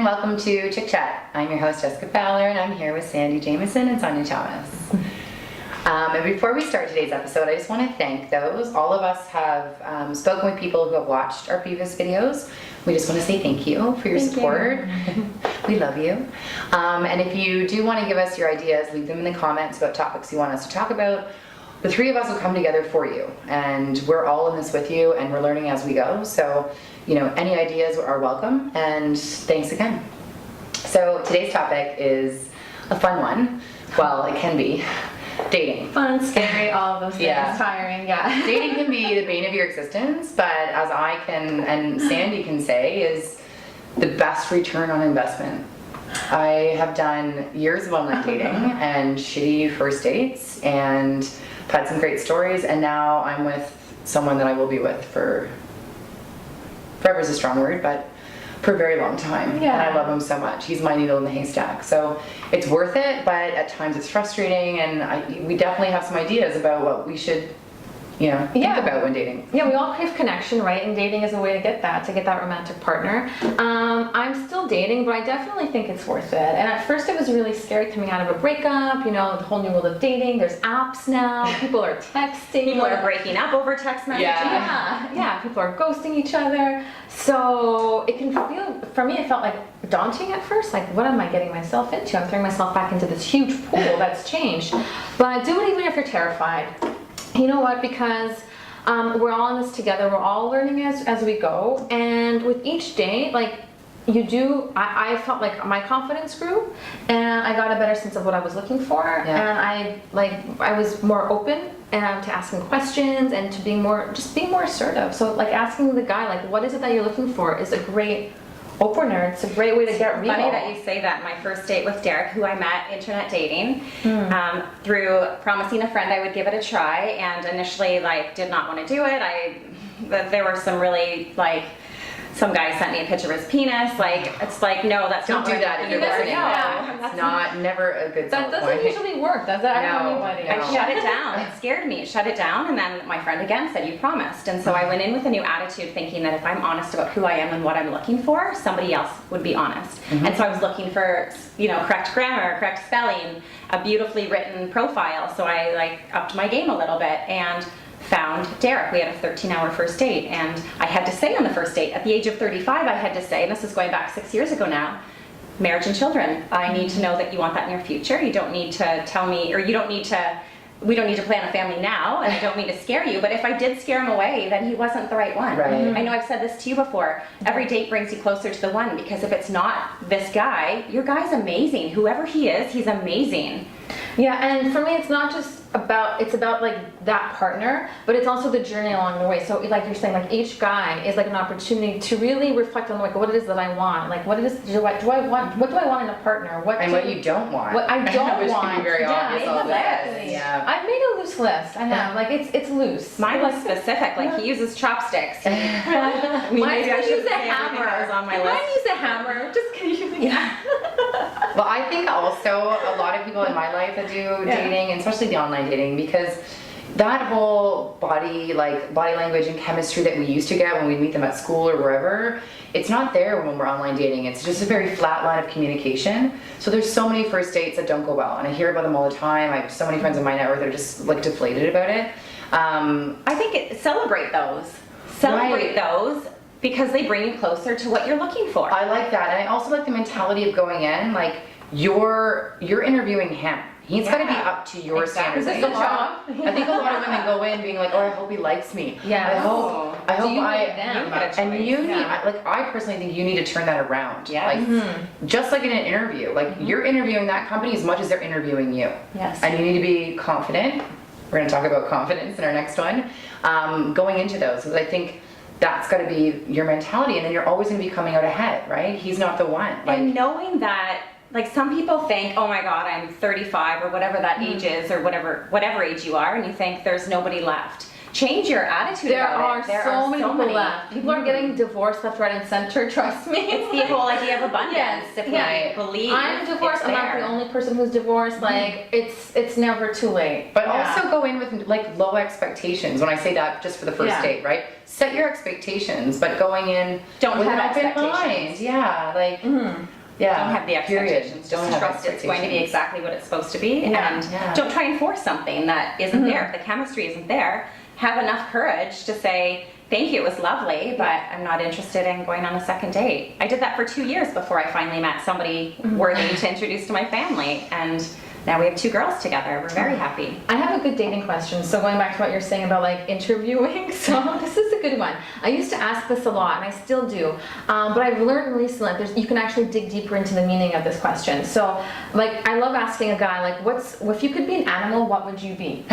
and welcome to Chick Chat. I'm your host, Jessica Fowler, and I'm here with Sandy Jameson and Sonia Thomas. And before we start today's episode, I just want to thank those. All of us have spoken with people who have watched our previous videos. We just want to say thank you for your support. We love you. And if you do want to give us your ideas, leave them in the comments about topics you want us to talk about. The three of us will come together for you, and we're all in this with you, and we're learning as we go. So, you know, any ideas are welcome, and thanks again. So today's topic is a fun one. Well, it can be. Dating. Fun, scary, all of those things. Yeah. Tiring, yeah. Dating can be the bane of your existence, but as I can and Sandy can say, is the best return on investment. I have done years of online dating and shitty first dates, and I've had some great stories, and now I'm with someone that I will be with for forever is a strong word, but for a very long time. Yeah. And I love him so much. He's my needle in the haystack. So it's worth it, but at times it's frustrating, and we definitely have some ideas about what we should, you know, think about when dating. Yeah, we all crave connection, right? And dating is a way to get that romantic partner. I'm still dating, but I definitely think it's worth it. And at first it was really scary coming out of a breakup, you know, the whole new world of dating. There's apps now, people are texting. People are breaking up over text messaging. Yeah, people are ghosting each other. So it can feel, for me, it felt like daunting at first. Like, what am I getting myself into? I'm throwing myself back into this huge pool that's changed. But do it even if you're terrified. You know what? Because we're all in this together. We're all learning as we go. And with each day, like, I felt like my confidence grew, and I got a better sense of what I was looking for. And I was more open to asking questions and to being more assertive. So like asking the guy, like, what is it that you're looking for, is a great opener. It's a great way to get real. Funny that you say that. My first date with Derek, who I met internet dating, through promising a friend I would give it a try, and initially like did not want to do it. There were some really like. Some guy sent me a picture of his penis. Like, it's like, no, that's Don't not do what that if you're listening. It's never a good That doesn't point. usually work, does it? I don't know anybody. I shut it down. It scared me. It shut it down, and then my friend again said, you promised. And so I went in with a new attitude, thinking that if I'm honest about who I am and what I'm looking for, somebody else would be honest. And so I was looking for, you know, correct grammar, correct spelling, a beautifully written profile. So I like upped my game a little bit and found Derek. We had a 13-hour first date, and I had to say on the first date, at the age of 35, I had to say, and this is going back 6 years ago now, marriage and children. I need to know that you want that in your future. You don't need to tell me, or we don't need to plan a family now, and I don't mean to scare you, but if I did scare him away, then he wasn't the right one. Right. I know I've said this to you before. Every date brings you closer to the one, because if it's not this guy, your guy's amazing. Whoever he is, he's amazing. Yeah, and for me, it's not just about like that partner, but it's also the journey along the way. So like you're saying, like each guy is like an opportunity to really reflect on like what it is that I want, like what it is do I want, what do I want in a partner, what you don't want, what I don't which want. can be very obvious. Exactly. Yeah. I've made a loose list. I know, like it's loose. Mine was specific, like he uses chopsticks. Mine use a hammer. That was on my list. Mine use a hammer. Just kidding. Yeah. Well, I think also a lot of people in my life that do dating, and especially the online dating, because that whole body language and chemistry that we used to get when we meet them at school or wherever, it's not there when we're online dating. It's just a very flat line of communication. So there's so many first dates that don't go well, and I hear about them all the time. I have so many friends in my network that are just like deflated about it. I think celebrate those. Celebrate those. Because they bring you closer to what you're looking for. I like that, and I also like the mentality of going in like you're interviewing him. He's got to be up to your standards. Is this a job? I think a lot of women go in being like, oh, I hope he likes me. Yeah. I hope I personally think you need to turn that around. Yeah. Like just like in an interview, like you're interviewing that company as much as they're interviewing you. Yes. And you need to be confident. We're going to talk about confidence in our next one. Going into those, because I think that's got to be your mentality, and then you're always going to be coming out ahead, right? He's not the one. And knowing that, like some people think, oh my God, I'm 35 or whatever that age is, or whatever age you are, and you think there's nobody left. change your attitude There about are it. There so many people many. left. People are getting divorced left, right, and center. Trust me. It's the whole idea of abundance. If Yeah. we believe I'm divorced. it's I'm not the there. only person who's divorced. Like it's never too late. But Yeah. also go in with like low expectations. When I say that, just for the first Yeah. date, right? Set your expectations, but going in Don't with have an open expectations. mind. Yeah, like Mhm. yeah. Don't have the period. expectations. Don't Just have trust it's going to be expectations. exactly what it's supposed to be, Yeah. and Yeah. don't try and force something that isn't there. If the chemistry isn't there, have enough courage to say, "Thank you, it was lovely, but I'm not interested in going on a second date." I did that for 2 years before I finally met somebody worthy to introduce to my family, and now we have 2 girls together. We're very happy. I have a good dating question. So going back to what you're saying about like interviewing, so this is a good one. I used to ask this a lot, and I still do, but I've learned recently that you can actually dig deeper into the meaning of this question. So, like, I love asking a guy, like, if you could be an animal, what would you be?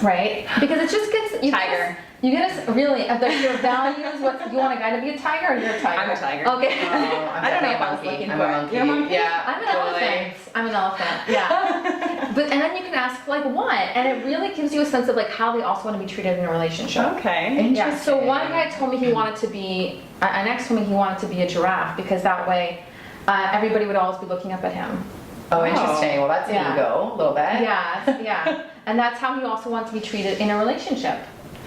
Right? Because it just gets Tiger. You get us really your values. What you want a guy to be a tiger or you're a tiger? I'm a tiger. Okay. Oh, I'm I don't know definitely if I was a monkey. looking I'm for a it. monkey. You're a monkey? Yeah, I'm an totally. elephant. I'm an elephant. Yeah. But and then you can ask like what, and it really gives you a sense of like how they also want to be treated in a relationship. Okay. Yeah. So one Interesting. guy told me he wanted to be. An ex told me he wanted to be a giraffe because that way, everybody would always be looking up at him. Oh, interesting. Well, that's Yeah. ego a little bit. Yeah. Yeah. And that's how he also wants to be treated in a relationship.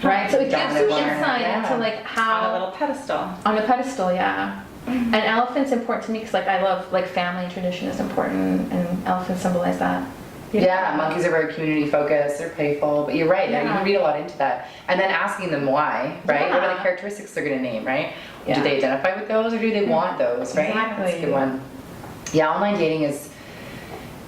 Right. So it gives Dominant you one, insight yeah. into like how On a little pedestal. on a pedestal. Yeah. And elephant's important to me because like I love like family tradition is important, and elephants symbolize that. Yeah, monkeys are very community focused, they're playful, but you're right, yeah. You Yeah. can read a lot into that. And then asking them why, right? What are the Yeah. characteristics they're gonna name, right? Yeah. Do they identify with those or do they want those, right? That's a Exactly. good one. Yeah, online dating is,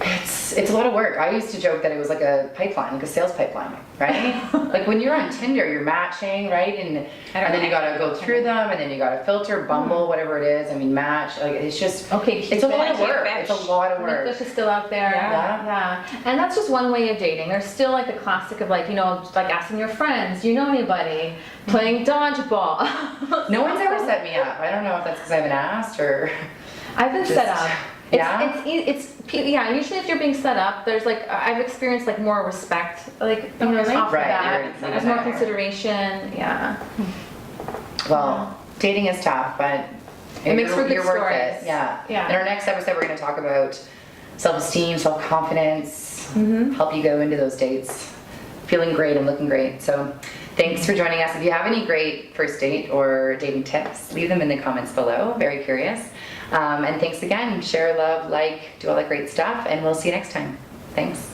it's a lot of work. I used to joke that it was like a pipeline, like a sales pipeline, right? Like when you're on Tinder, you're matching, right? And then you gotta go through them, and then you gotta filter, Bumble, whatever it is. I mean, match. Like it's just, Okay, it's a lot of Cupid. work. It's a lot of work. Fish is still out there. Yeah. Yeah. And that's just one way of dating. There's still like the classic of like, you know, like asking your friends, do you know anybody? Playing dodgeball. No one's ever set me up. I don't know if that's because I haven't asked or. I've been set Just- up. yeah? Yeah, usually if you're being set up, there's like, I've experienced like more respect, like, you know, really? off the Right, bat. you're- There's more consideration, yeah. Well, dating is tough, but It makes for good you're worth stories. it. Yeah. Yeah. In our next episode, we're going to talk about self-esteem, self-confidence, Mm-hmm. help you go into those dates feeling great and looking great. So thanks for joining us. If you have any great first date or dating tips, leave them in the comments below. Very curious. And thanks again. Share, love, like, do all that great stuff, and we'll see you next time. Thanks.